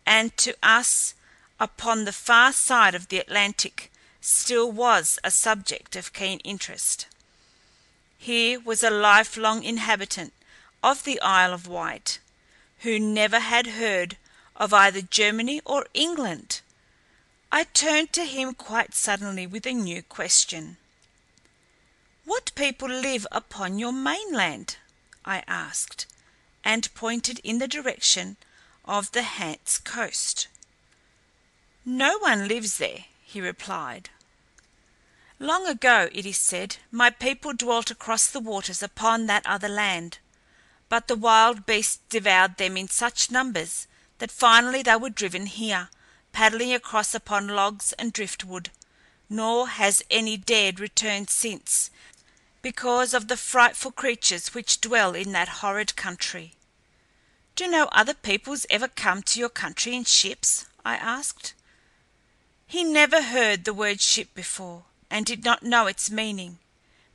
and to us upon the far side of the Atlantic still was a subject of keen interest. Here was a lifelong inhabitant of the Isle of Wight, who never had heard of either Germany or England. I turned to him quite suddenly with a new question. "What people live upon your mainland?" I asked, and pointed in the direction of the Hanse coast. "No one lives there," he replied. "Long ago, it is said, my people dwelt across the waters upon that other land, but the wild beasts devoured them in such numbers that finally they were driven here, paddling across upon logs and driftwood, nor has any dared return since, because of the frightful creatures which dwell in that horrid country." "Do no other peoples ever come to your country in ships?" I asked. He never heard the word ship before, and did not know its meaning,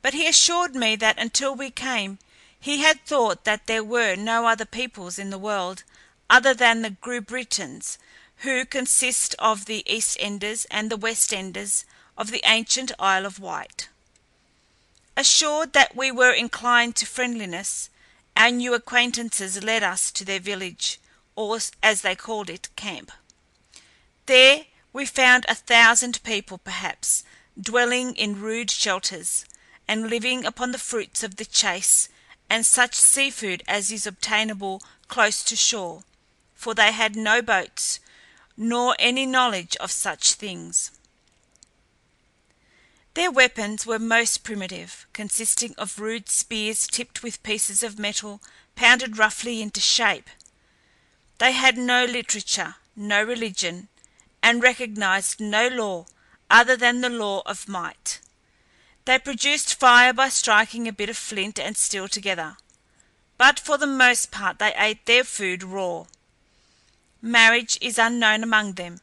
but he assured me that until we came he had thought that there were no other peoples in the world other than the Grubritans, who consist of the East Enders and the West Enders of the ancient Isle of Wight. Assured that we were inclined to friendliness, our new acquaintances led us to their village, or, as they called it, camp. There we found 1,000 people, perhaps, dwelling in rude shelters, and living upon the fruits of the chase and such seafood as is obtainable close to shore, for they had no boats, nor any knowledge of such things. Their weapons were most primitive, consisting of rude spears tipped with pieces of metal pounded roughly into shape. They had no literature, no religion, and recognized no law other than the law of might. They produced fire by striking a bit of flint and steel together, but for the most part they ate their food raw. Marriage is unknown among them,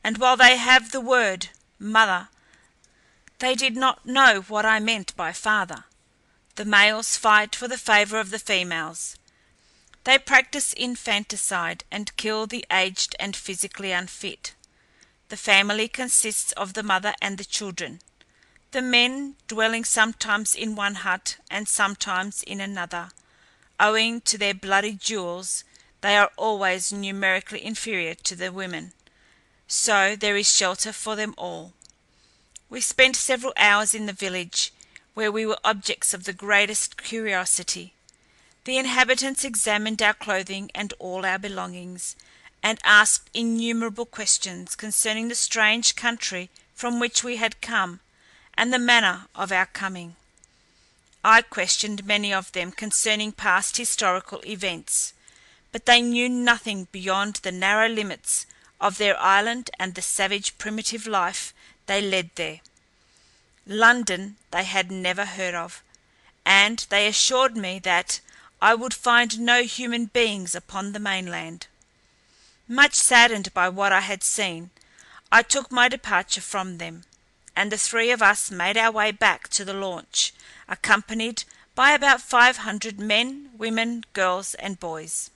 and while they have the word mother, they did not know what I meant by father. The males fight for the favor of the females. They practice infanticide and kill the aged and physically unfit. The family consists of the mother and the children, the men dwelling sometimes in one hut and sometimes in another. Owing to their bloody duels, they are always numerically inferior to the women, so there is shelter for them all. We spent several hours in the village, where we were objects of the greatest curiosity. The inhabitants examined our clothing and all our belongings, and asked innumerable questions concerning the strange country from which we had come, and the manner of our coming. I questioned many of them concerning past historical events, but they knew nothing beyond the narrow limits of their island and the savage primitive life they led there. London they had never heard of, and they assured me that I would find no human beings upon the mainland. Much saddened by what I had seen, I took my departure from them, and the three of us made our way back to the launch, accompanied by about 500 men, women, girls, and boys.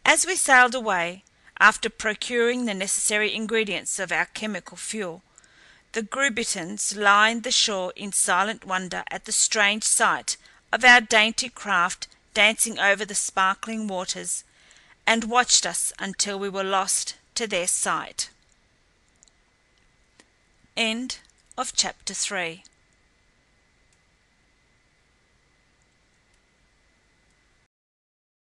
As we sailed away, after procuring the necessary ingredients of our chemical fuel, the Grubritans lined the shore in silent wonder at the strange sight of our dainty craft dancing over the sparkling waters, and watched us until we were lost to their sight. End of chapter 3.